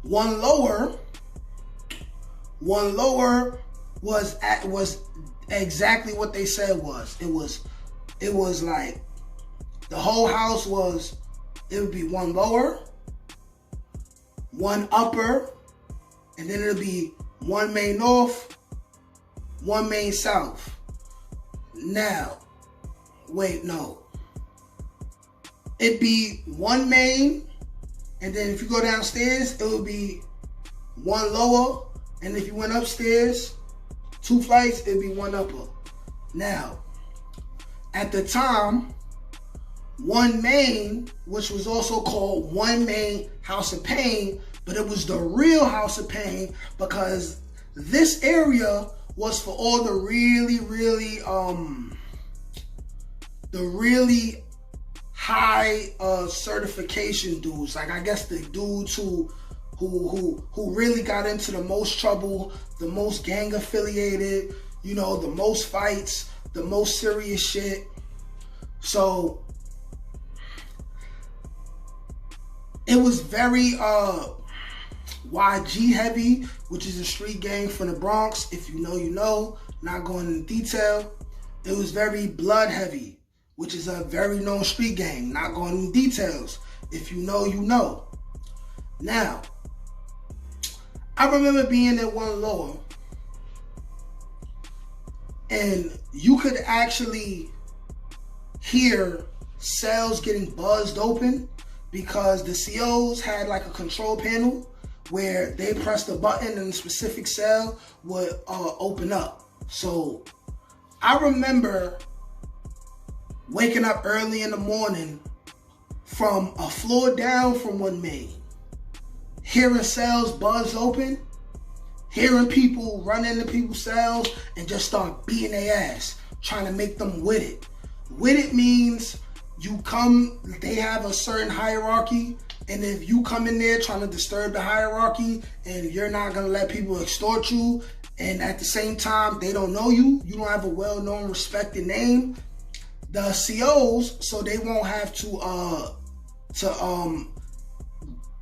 One lower was exactly what they said was. It was like the whole house was, it would be one lower, one upper, and then it'll be one main north, one main south. Now, wait, no. It'd be one main, and then if you go downstairs, it would be one lower, and if you went upstairs, 2 flights, it'd be one upper. Now, at the time, one main, which was also called one main House of Pain, but it was the real House of Pain because this area was for all the really high certification dudes. Like, I guess the dudes who really got into the most trouble, the most gang affiliated, you know, the most fights, the most serious shit. So it was very YG heavy, which is a street gang from the Bronx. If you know, you know. Not going into detail. It was very blood heavy, which is a very known street gang. Not going into details. If you know, you know. Now, I remember being at one lower, and you could actually hear cells getting buzzed open because the COs had like a control panel where they pressed a button and a specific cell would open up. So I remember waking up early in the morning from a floor down from one main, hearing cells buzz open, hearing people run into people's cells and just start beating their ass, trying to make them with it. With it means you come, they have a certain hierarchy, and if you come in there trying to disturb the hierarchy and you're not gonna let people extort you, and at the same time they don't know you, you don't have a well-known, respected name, the COs, so they won't have to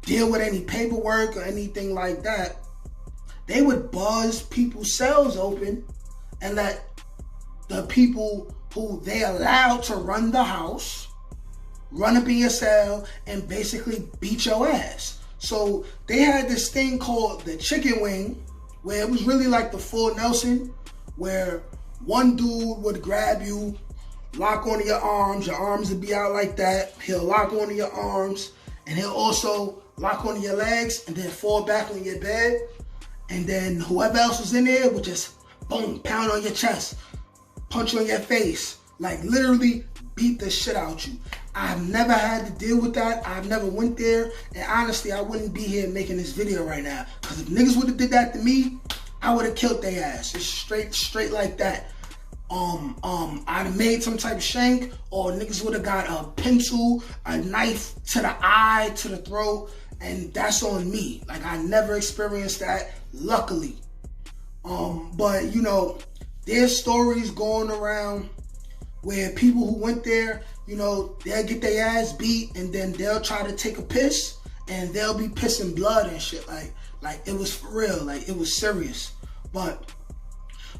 deal with any paperwork or anything like that, they would buzz people's cells open and let the people who they allowed to run the house run up in your cell and basically beat your ass. So they had this thing called the chicken wing, where it was really like the full Nelson, where one dude would grab you, lock onto your arms would be out like that, he'll lock onto your arms, and he'll also lock onto your legs and then fall back on your bed, and then whoever else was in there would just, boom, pound on your chest, punch you in your face, like literally beat the shit out you. I've never had to deal with that. I've never went there, and honestly, I wouldn't be here making this video right now, because if niggas would have did that to me, I would have killed their ass. It's straight like that. I'd have made some type of shank, or niggas would have got a pencil, a knife to the eye, to the throat, and that's on me. Like, I never experienced that, luckily. But you know, there's stories going around where people who went there, you know, they'll get their ass beat and then they'll try to take a piss and they'll be pissing blood and shit. Like it was for real, like it was serious. But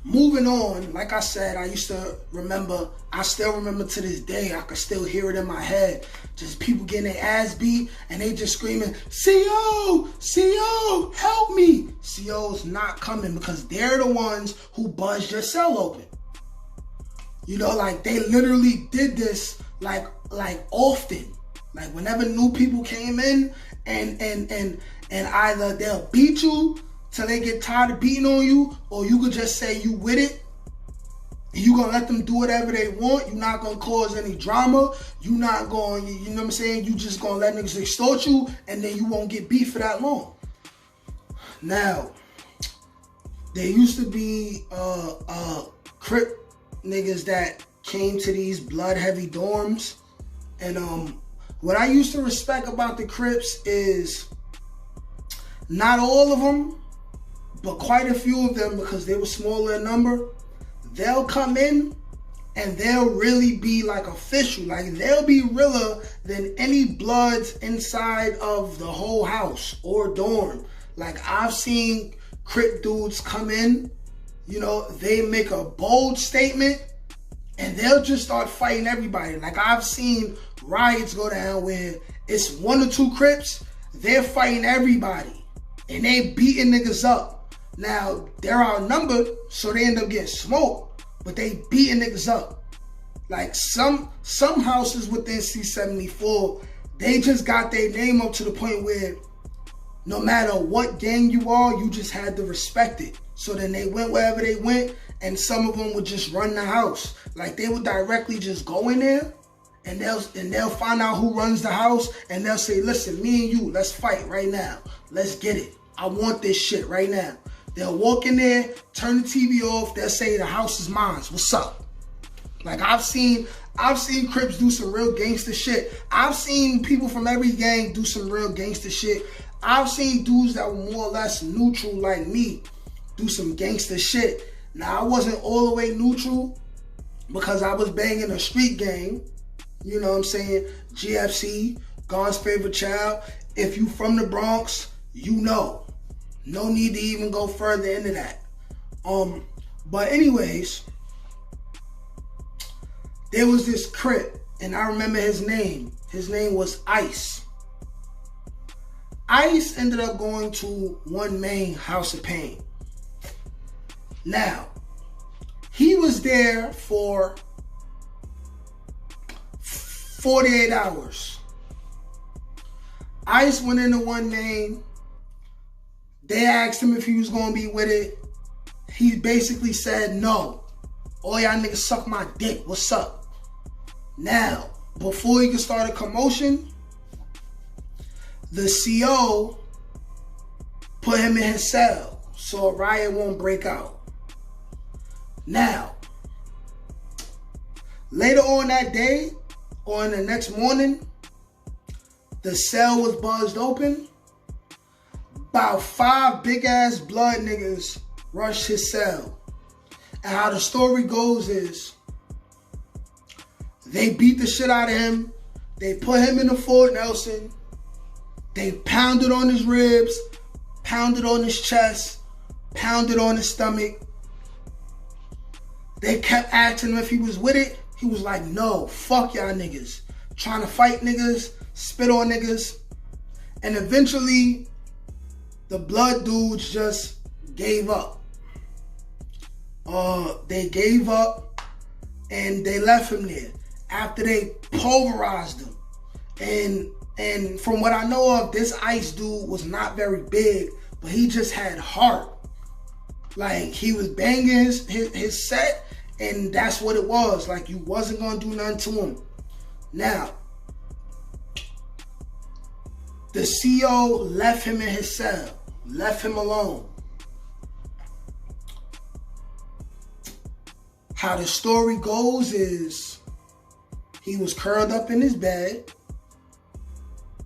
moving on, like I said, I still remember to this day, I could still hear it in my head. Just people getting their ass beat and they just screaming, CO, CO, help me. CO's not coming because they're the ones who buzzed your cell open. You know, like they literally did this like often. Like whenever new people came in and either they'll beat you till they get tired of beating on you, or you could just say you with it. And you gonna let them do whatever they want. You're not gonna cause any drama. You're not going, you know what I'm saying? You just gonna let niggas extort you, and then you won't get beat for that long. Now, there used to be crip niggas that came to these blood heavy dorms, and what I used to respect about the Crips is not all of them, but quite a few of them, because they were smaller in number, they'll come in and they'll really be like official. Like, they'll be realer than any bloods inside of the whole house or dorm. Like, I've seen crip dudes come in, you know, they make a bold statement and they'll just start fighting everybody. Like, I've seen riots go down where it's 1 or 2 crips, they're fighting everybody and they beating niggas up. Now, they're outnumbered, so they end up getting smoked, but they beating niggas up. Like, some houses within C-74, they just got their name up to the point where no matter what gang you are, you just had to respect it. So then they went wherever they went, and some of them would just run the house. Like, they would directly just go in there, and they'll find out who runs the house, and they'll say, listen, me and you, let's fight right now. Let's get it. I want this shit right now. They'll walk in there, turn the TV off, they'll say the house is mine. What's up? Like, I've seen Crips do some real gangster shit. I've seen people from every gang do some real gangster shit. I've seen dudes that were more or less neutral like me do some gangster shit. Now, I wasn't all the way neutral because I was banging a street gang. You know what I'm saying? GFC, God's favorite child. If you from the Bronx, you know. No need to even go further into that. But anyways, there was this crip, and I remember his name. His name was Ice. Ice ended up going to One Main House of Pain. Now, he was there for 48 hours. Ice went into One Main. They asked him if he was going to be with it. He basically said no. All y'all niggas suck my dick. What's up? Now, before he could start a commotion, the CO put him in his cell so a riot won't break out. Now, later on that day, or in the next morning, the cell was buzzed open. About 5 big-ass blood niggas rushed his cell. And how the story goes is, they beat the shit out of him. They put him in the Fort Nelson. They pounded on his ribs, pounded on his chest, pounded on his stomach. They kept asking him if he was with it. He was like, no, fuck y'all niggas. Trying to fight niggas, spit on niggas. And eventually, the blood dudes just gave up. They gave up and they left him there after they pulverized him. And from what I know of, this Ice dude was not very big, but he just had heart. Like, he was banging his set, and that's what it was. Like, you wasn't gonna do nothing to him. Now, the CO left him in his cell, left him alone. How the story goes is, he was curled up in his bed.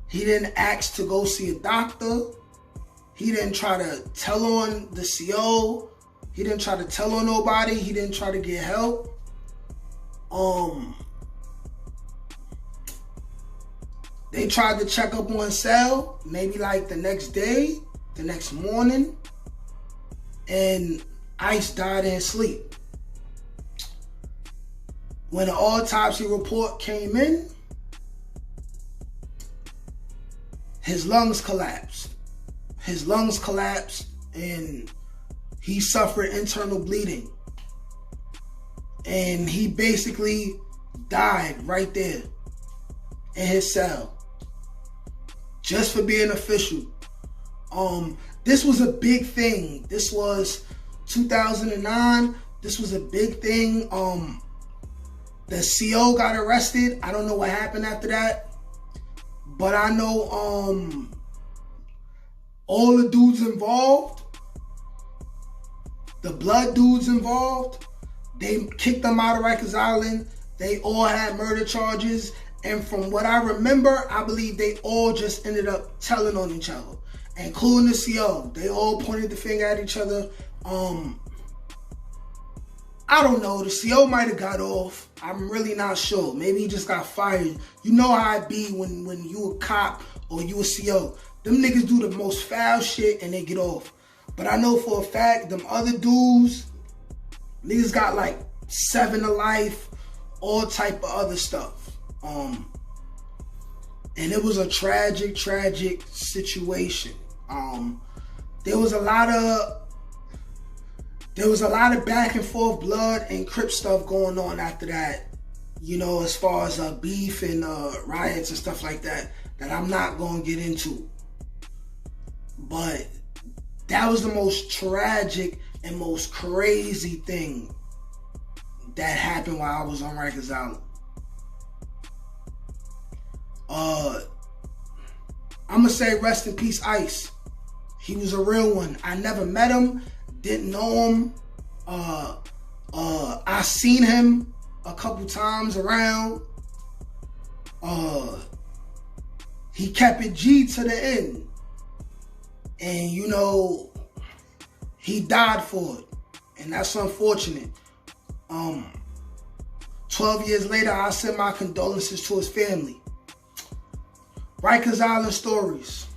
He didn't ask to go see a doctor. He didn't try to tell on the CO. He didn't try to tell on nobody. He didn't try to get help. They tried to check up on cell, maybe like the next day, the next morning, and Ice died in his sleep. When the autopsy report came in, his lungs collapsed. His lungs collapsed and he suffered internal bleeding. And he basically died right there in his cell. Just for being official. This was a big thing. This was 2009. This was a big thing. The CO got arrested. I don't know what happened after that. But I know all the dudes involved, the blood dudes involved, they kicked them out of Rikers Island. They all had murder charges. And from what I remember, I believe they all just ended up telling on each other, including the CO. They all pointed the finger at each other. I don't know. The CO might have got off. I'm really not sure. Maybe he just got fired. You know how it be when you a cop or you a CO. Them niggas do the most foul shit and they get off. But I know for a fact, them other dudes, niggas got like 7 to life, all type of other stuff. And it was a tragic situation. There was a lot of back and forth blood and crip stuff going on after that. You know, as far as beef and riots and stuff like that I'm not gonna get into. But that was the most tragic and most crazy thing that happened while I was on Rikers Island. I'm gonna say rest in peace, Ice. He was a real one. I never met him, didn't know him. I seen him a couple times around. He kept it G to the end. And you know, he died for it. And that's unfortunate. 12 years later, I send my condolences to his family. Rikers Island Stories.